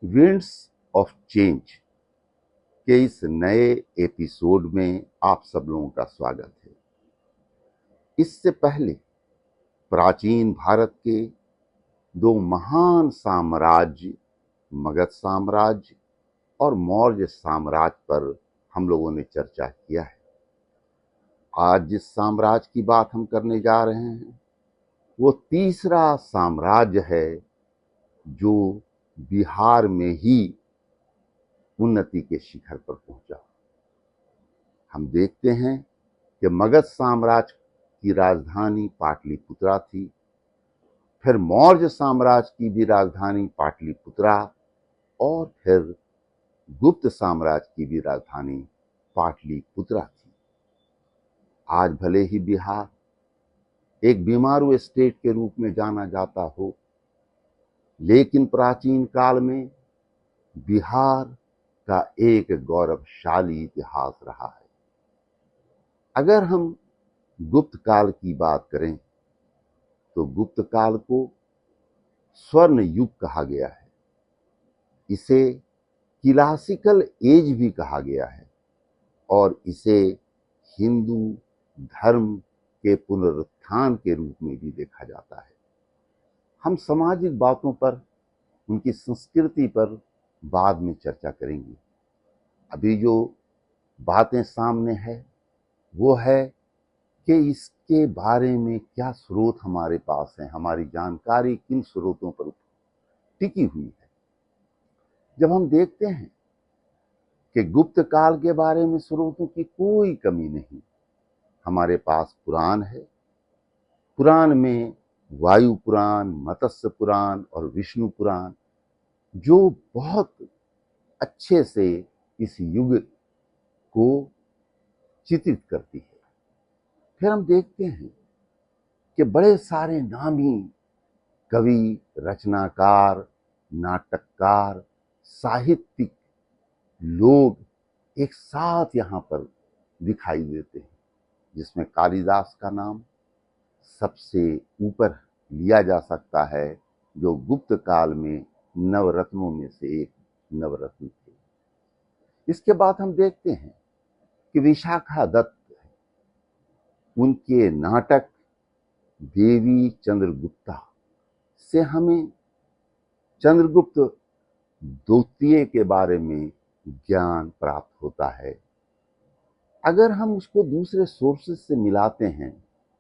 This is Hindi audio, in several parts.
विंड्स ऑफ चेंज के इस नए एपिसोड में आप सब लोगों का स्वागत है। इससे पहले प्राचीन भारत के दो महान साम्राज्य, मगध साम्राज्य और मौर्य साम्राज्य पर हम लोगों ने चर्चा किया है। आज जिस साम्राज्य की बात हम करने जा रहे हैं वो तीसरा साम्राज्य है जो बिहार में ही उन्नति के शिखर पर पहुंचा। हम देखते हैं कि मगध साम्राज्य की राजधानी पाटलिपुत्रा थी, फिर मौर्य साम्राज्य की भी राजधानी पाटलिपुत्रा और फिर गुप्त साम्राज्य की भी राजधानी पाटलिपुत्रा थी। आज भले ही बिहार एक बीमारू स्टेट के रूप में जाना जाता हो, लेकिन प्राचीन काल में बिहार का एक गौरवशाली इतिहास रहा है। अगर हम गुप्त काल की बात करें तो गुप्त काल को स्वर्ण युग कहा गया है। इसे क्लासिकल एज भी कहा गया है और इसे हिंदू धर्म के पुनरुत्थान के रूप में भी देखा जाता है। हम सामाजिक बातों पर, उनकी संस्कृति पर बाद में चर्चा करेंगे। अभी जो बातें सामने है वो है कि इसके बारे में क्या स्रोत हमारे पास है, हमारी जानकारी किन स्रोतों पर टिकी हुई है। जब हम देखते हैं कि गुप्त काल के बारे में स्रोतों की कोई कमी नहीं, हमारे पास पुराण है। पुराण में वायु पुराण, मत्स्य पुराण और विष्णु पुराण जो बहुत अच्छे से इस युग को चित्रित करती है। फिर हम देखते हैं कि बड़े सारे नामी कवि, रचनाकार, नाटककार, साहित्यिक लोग एक साथ यहाँ पर दिखाई देते हैं, जिसमें कालिदास का नाम सबसे ऊपर लिया जा सकता है, जो गुप्त काल में नवरत्नों में से एक नवरत्न थे। इसके बाद हम देखते हैं कि विशाखा दत्त, उनके नाटक देवी चंद्रगुप्ता से हमें चंद्रगुप्त द्वितीय के बारे में ज्ञान प्राप्त होता है। अगर हम उसको दूसरे सोर्सेस से मिलाते हैं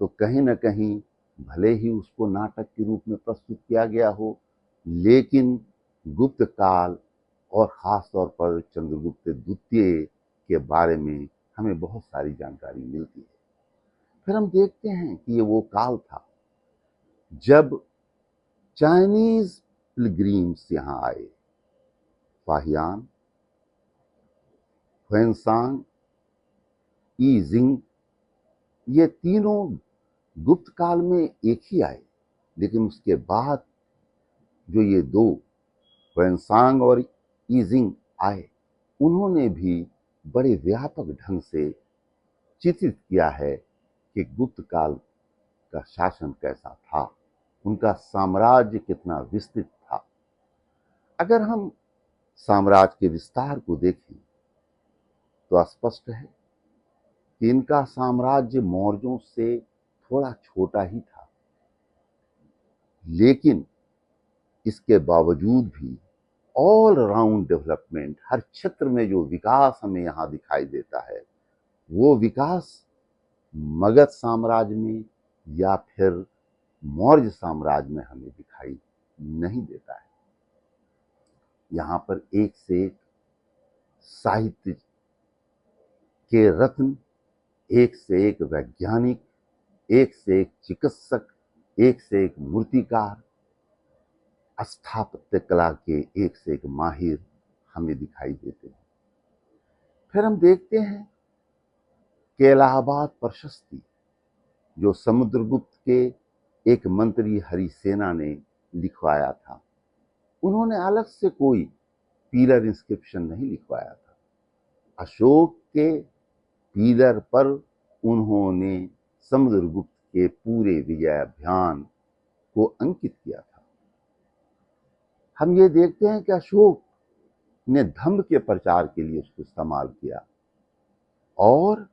तो कहीं ना कहीं भले ही उसको नाटक के रूप में प्रस्तुत किया गया हो, लेकिन गुप्त काल और ख़ास तौर पर चंद्रगुप्त द्वितीय के बारे में हमें बहुत सारी जानकारी मिलती है। फिर हम देखते हैं कि ये वो काल था जब चाइनीज पिलग्रिम्स यहाँ आए। फाहियान, ह्वेनसांग, ईजिंग, ये तीनों गुप्त काल में एक ही आए, लेकिन उसके बाद जो ये दो ह्वेनसांग और ईजिंग आए, उन्होंने भी बड़े व्यापक ढंग से चित्रित किया है कि गुप्त काल का शासन कैसा था, उनका साम्राज्य कितना विस्तृत था। अगर हम साम्राज्य के विस्तार को देखें तो स्पष्ट है कि इनका साम्राज्य मौर्यों से थोड़ा छोटा ही था, लेकिन इसके बावजूद भी ऑल राउंड डेवलपमेंट, हर क्षेत्र में जो विकास हमें यहाँ दिखाई देता है, वो विकास मगध साम्राज्य में या फिर मौर्य साम्राज्य में हमें दिखाई नहीं देता है। यहाँ पर एक से एक साहित्य के रत्न, एक से एक वैज्ञानिक, एक से एक चिकित्सक, एक से एक मूर्तिकार, स्थापत्य कला के एक से एक माहिर हमें दिखाई देते हैं। फिर हम देखते हैं कि इलाहाबाद प्रशस्ति जो समुद्रगुप्त के एक मंत्री हरिसेना ने लिखवाया था, उन्होंने अलग से कोई पिलर इंस्क्रिप्शन नहीं लिखवाया था। अशोक के पिलर पर उन्होंने समुद्रगुप्त के पूरे विजय अभियान को अंकित किया था। हम ये देखते हैं कि अशोक ने धम्म के प्रचार के लिए उसको इस्तेमाल किया। और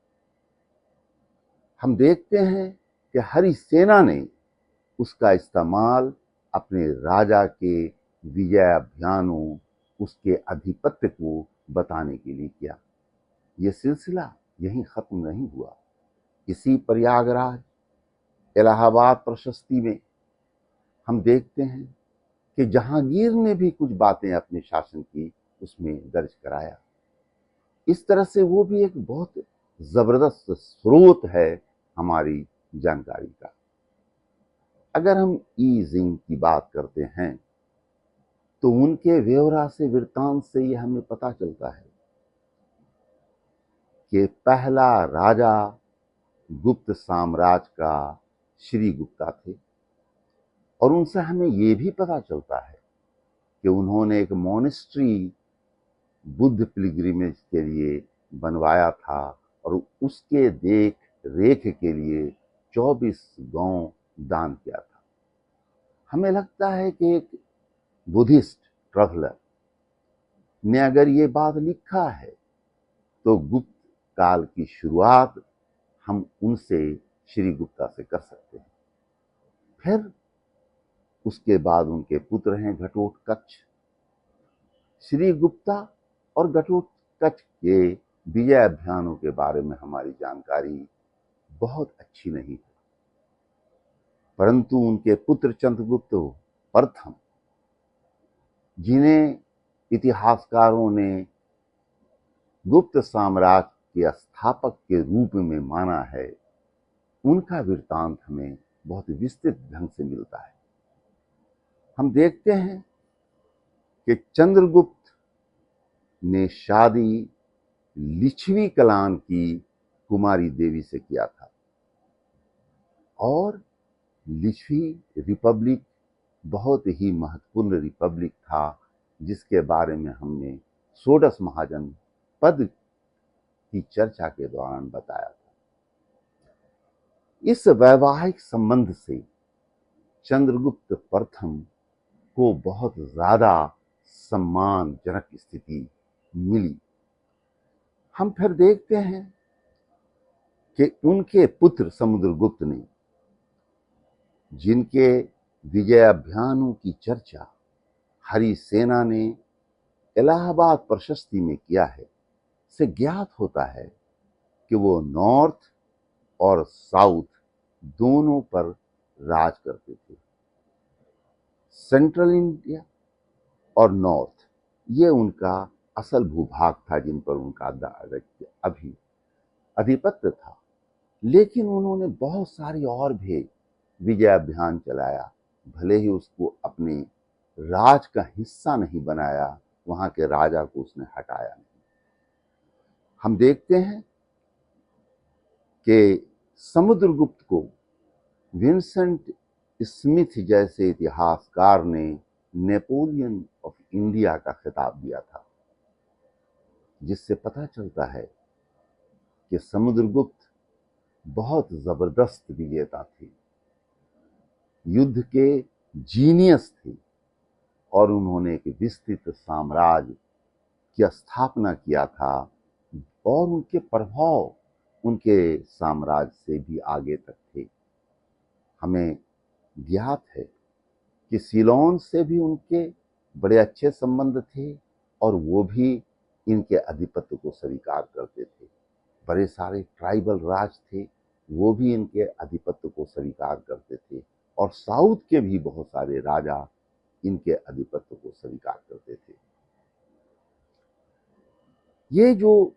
हम देखते हैं कि हरिसेना ने उसका इस्तेमाल अपने राजा के विजय अभियानों, उसके आधिपत्य को बताने के लिए किया। ये सिलसिला यहीं खत्म नहीं हुआ। इसी प्रयागराज इलाहाबाद प्रशस्ति में हम देखते हैं कि जहांगीर ने भी कुछ बातें अपने शासन की उसमें दर्ज कराया। इस तरह से वो भी एक बहुत जबरदस्त स्रोत है हमारी जानकारी का। अगर हम ई जिंग की बात करते हैं तो उनके व्यवरा से, वृत्तांत से ये हमें पता चलता है कि पहला राजा गुप्त साम्राज्य का श्री गुप्ता थे। और उनसे हमें ये भी पता चलता है कि उन्होंने एक मोनेस्ट्री बुद्ध पिलग्रिमेज के लिए बनवाया था और उसके देख रेख के लिए 24 गांव दान किया था। हमें लगता है कि एक बुद्धिस्ट ट्रैवलर ने अगर ये बात लिखा है तो गुप्त काल की शुरुआत हम उनसे श्री गुप्ता से कर सकते हैं। फिर उसके बाद उनके पुत्र हैं घटोत्कच। श्री गुप्ता और घटोत्कच के विजय अभियानों के बारे में हमारी जानकारी बहुत अच्छी नहीं है, परंतु उनके पुत्र चंद्रगुप्त प्रथम, जिन्हें इतिहासकारों ने गुप्त साम्राज्य के स्थापक के रूप में माना है, उनका वृत्तांत हमें बहुत विस्तृत ढंग से मिलता है। हम देखते हैं कि चंद्रगुप्त ने शादी लिच्छवी कलान की कुमारी देवी से किया था और लिच्छवी रिपब्लिक बहुत ही महत्वपूर्ण रिपब्लिक था, जिसके बारे में हमने षोडश महाजन पद की चर्चा के दौरान बताया था। इस वैवाहिक संबंध से चंद्रगुप्त प्रथम को बहुत ज्यादा सम्मानजनक स्थिति मिली। हम फिर देखते हैं कि उनके पुत्र समुद्रगुप्त ने, जिनके विजय अभियानों की चर्चा हरिसेना ने इलाहाबाद प्रशस्ति में किया है, से ज्ञात होता है कि वो नॉर्थ और साउथ दोनों पर राज करते थे। सेंट्रल इंडिया और नॉर्थ, ये उनका असल भूभाग था जिन पर उनका आधिपत्य था। लेकिन उन्होंने बहुत सारी और भी विजय अभियान चलाया, भले ही उसको अपने राज का हिस्सा नहीं बनाया, वहां के राजा को उसने हटाया नहीं। हम देखते हैं कि समुद्रगुप्त को विंसेंट स्मिथ जैसे इतिहासकार ने नेपोलियन ऑफ इंडिया का खिताब दिया था, जिससे पता चलता है कि समुद्रगुप्त बहुत जबरदस्त विजेता थे, युद्ध के जीनियस थे और उन्होंने एक विस्तृत साम्राज्य की स्थापना किया था और उनके प्रभाव उनके साम्राज्य से भी आगे तक थे। हमें ज्ञात है कि सीलोन से भी उनके बड़े अच्छे संबंध थे और वो भी इनके आधिपत्य को स्वीकार करते थे। बड़े सारे ट्राइबल राज थे, वो भी इनके आधिपत्य को स्वीकार करते थे और साउथ के भी बहुत सारे राजा इनके आधिपत्य को स्वीकार करते थे। ये जो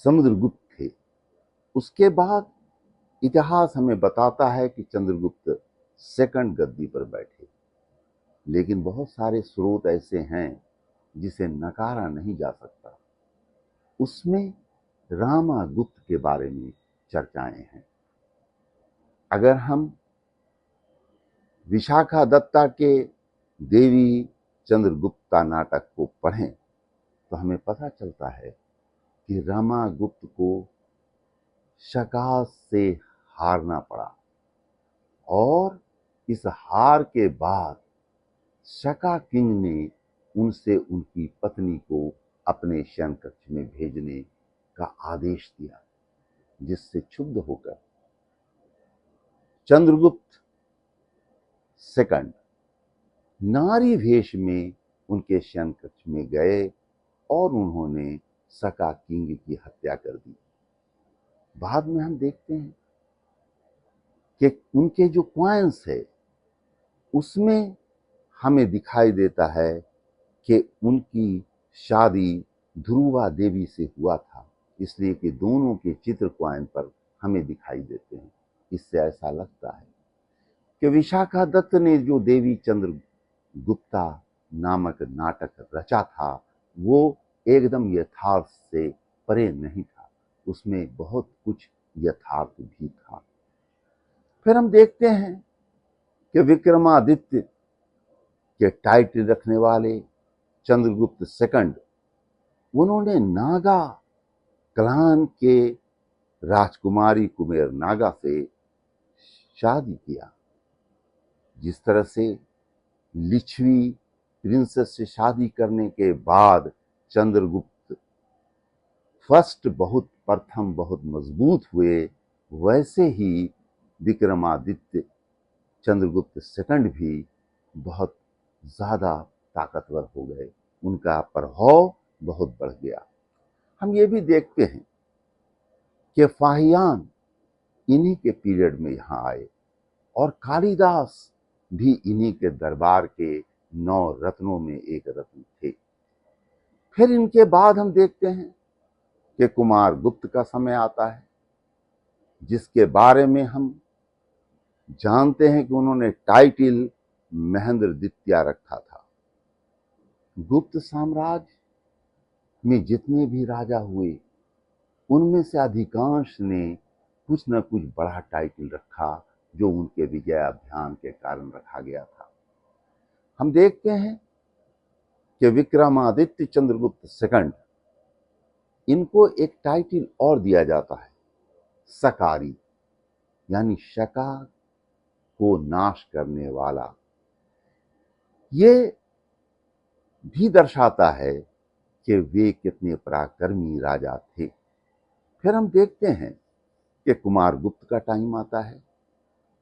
समुद्रगुप्त थे, उसके बाद इतिहास हमें बताता है कि चंद्रगुप्त सेकंड गद्दी पर बैठे, लेकिन बहुत सारे स्रोत ऐसे हैं जिसे नकारा नहीं जा सकता। उसमें रामागुप्त के बारे में चर्चाएं हैं। अगर हम विशाखा दत्ता के देवी चंद्रगुप्ता नाटक को पढ़ें तो हमें पता चलता है कि रामागुप्त को शका से हारना पड़ा और इस हार के बाद शका किंग ने उनसे उनकी पत्नी को अपने शयन कक्ष में भेजने का आदेश दिया, जिससे क्षुब्ध होकर चंद्रगुप्त सेकंड नारी वेश में उनके शयन कक्ष में गए और उन्होंने सका किंग की हत्या कर दी। बाद में हम देखते हैं कि उनके जो क्वाइंस है उसमें हमें दिखाई देता है कि उनकी शादी ध्रुवा देवी से हुआ था, इसलिए कि दोनों के चित्र क्वाइन पर हमें दिखाई देते हैं। इससे ऐसा लगता है कि विशाखा दत्त ने जो देवी चंद्रगुप्ता नामक नाटक रचा था वो एकदम यथार्थ से परे नहीं था, उसमें बहुत कुछ यथार्थ भी था। फिर हम देखते हैं कि विक्रमादित्य के टाइटल रखने वाले चंद्रगुप्त सेकंड, उन्होंने नागा क्लान के राजकुमारी कुमेर नागा से शादी किया। जिस तरह से लिच्छवी प्रिंसेस से शादी करने के बाद चंद्रगुप्त फर्स्ट प्रथम बहुत मजबूत हुए, वैसे ही विक्रमादित्य चंद्रगुप्त सेकंड भी बहुत ज्यादा ताकतवर हो गए, उनका प्रभाव बहुत बढ़ गया। हम ये भी देखते हैं कि फाहियान इन्हीं के पीरियड में यहाँ आए और कालिदास भी इन्हीं के दरबार के 9 रत्नों में एक रत्न थे। फिर इनके बाद हम देखते हैं कि कुमार गुप्त का समय आता है, जिसके बारे में हम जानते हैं कि उन्होंने टाइटल महेंद्र द्वितीय रखा था। गुप्त साम्राज्य में जितने भी राजा हुए उनमें से अधिकांश ने कुछ न कुछ बड़ा टाइटल रखा, जो उनके विजय अभियान के कारण रखा गया था। हम देखते हैं कि विक्रमादित्य चंद्रगुप्त सेकंड, इनको एक टाइटल और दिया जाता है, सकारी, यानी शका को नाश करने वाला। ये भी दर्शाता है कि वे कितने पराक्रमी राजा थे। फिर हम देखते हैं कि कुमार गुप्त का टाइम आता है,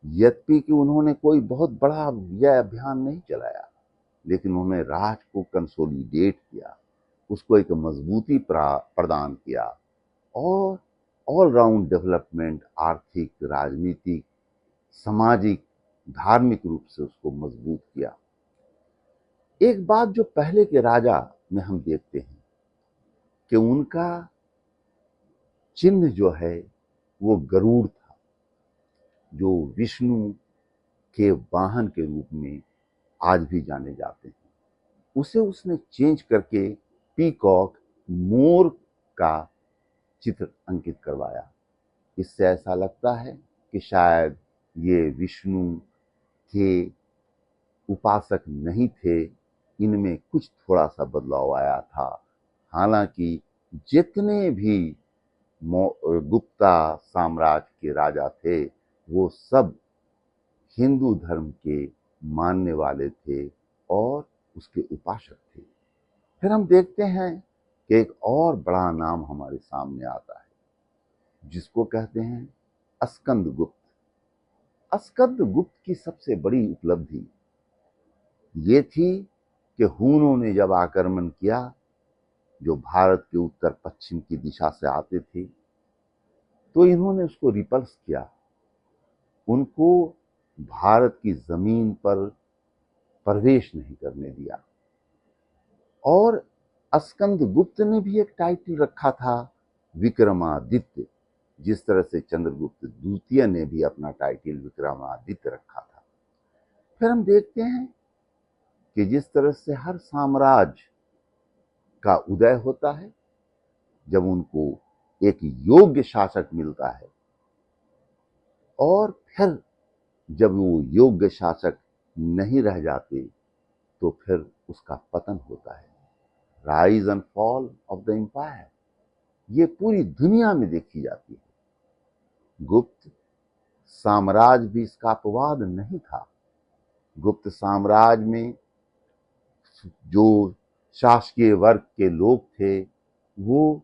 यद्यपि कि उन्होंने कोई बहुत बड़ा विजय अभियान नहीं चलाया, लेकिन उन्होंने राज को कंसोलिडेट किया, उसको एक मजबूती प्रदान किया और ऑलराउंड डेवलपमेंट, आर्थिक, राजनीतिक, सामाजिक, धार्मिक रूप से उसको मजबूत किया। एक बात जो पहले के राजा में हम देखते हैं कि उनका चिन्ह जो है वो गरुड़ था, जो विष्णु के वाहन के रूप में आज भी जाने जाते हैं। उसे उसने चेंज करके पीकॉक, मोर का चित्र अंकित करवाया। इससे ऐसा लगता है कि शायद ये विष्णु के उपासक नहीं थे, इनमें कुछ थोड़ा सा बदलाव आया था। हालांकि जितने भी गुप्ता साम्राज्य के राजा थे वो सब हिंदू धर्म के मानने वाले थे और उसके उपासक थे। फिर हम देखते हैं कि एक और बड़ा नाम हमारे सामने आता है, जिसको कहते हैं अस्कंदगुप्त। अस्कंदगुप्त की सबसे बड़ी उपलब्धि ये थी कि हूनों ने जब आक्रमण किया, जो भारत के उत्तर पश्चिम की दिशा से आते थे, तो इन्होंने उसको रिपल्स किया, उनको भारत की जमीन पर प्रवेश नहीं करने दिया। और अस्कंदगुप्त ने भी एक टाइटल रखा था, विक्रमादित्य, जिस तरह से चंद्रगुप्त द्वितीय ने भी अपना टाइटल विक्रमादित्य रखा था। फिर हम देखते हैं कि जिस तरह से हर साम्राज्य का उदय होता है, जब उनको एक योग्य शासक मिलता है और फिर जब वो योग्य शासक नहीं रह जाते तो फिर उसका पतन होता है। Rise and fall of the empire, ये पूरी दुनिया में देखी जाती है। गुप्त साम्राज्य भी इसका अपवाद नहीं था। गुप्त साम्राज्य में जो शासकीय वर्ग के लोग थे, वो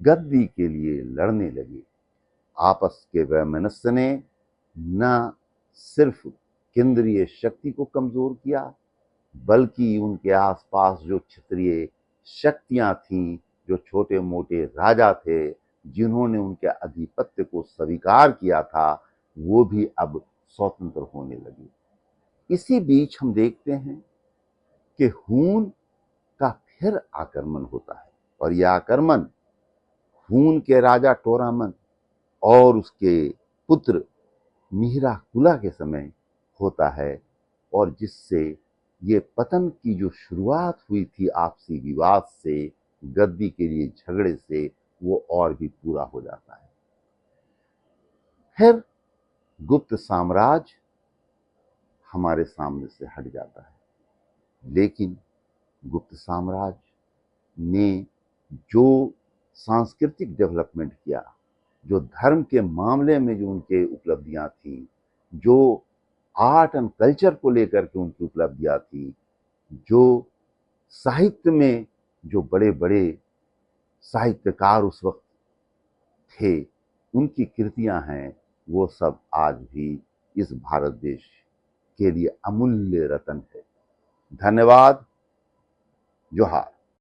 गद्दी के लिए लड़ने लगे। आपस के वैमनस्य ने न सिर्फ केंद्रीय शक्ति को कमजोर किया, बल्कि उनके आसपास जो क्षत्रिय शक्तियां थीं, जो छोटे मोटे राजा थे, जिन्होंने उनके आधिपत्य को स्वीकार किया था, वो भी अब स्वतंत्र होने लगे। इसी बीच हम देखते हैं कि हून का फिर आक्रमण होता है, और यह आक्रमण हून के राजा टोरामन और उसके पुत्र मिहिरा कुला के समय होता है, और जिससे ये पतन की जो शुरुआत हुई थी आपसी विवाद से, गद्दी के लिए झगड़े से, वो और भी पूरा हो जाता है। फिर गुप्त साम्राज्य हमारे सामने से हट जाता है, लेकिन गुप्त साम्राज्य ने जो सांस्कृतिक डेवलपमेंट किया, जो धर्म के मामले में जो उनके उपलब्धियां थी, जो आर्ट एंड कल्चर को लेकर के उनकी उपलब्धियां थी, जो साहित्य में जो बड़े बड़े साहित्यकार उस वक्त थे, उनकी कृतियां हैं, वो सब आज भी इस भारत देश के लिए अमूल्य रत्न है। धन्यवाद। जोहार।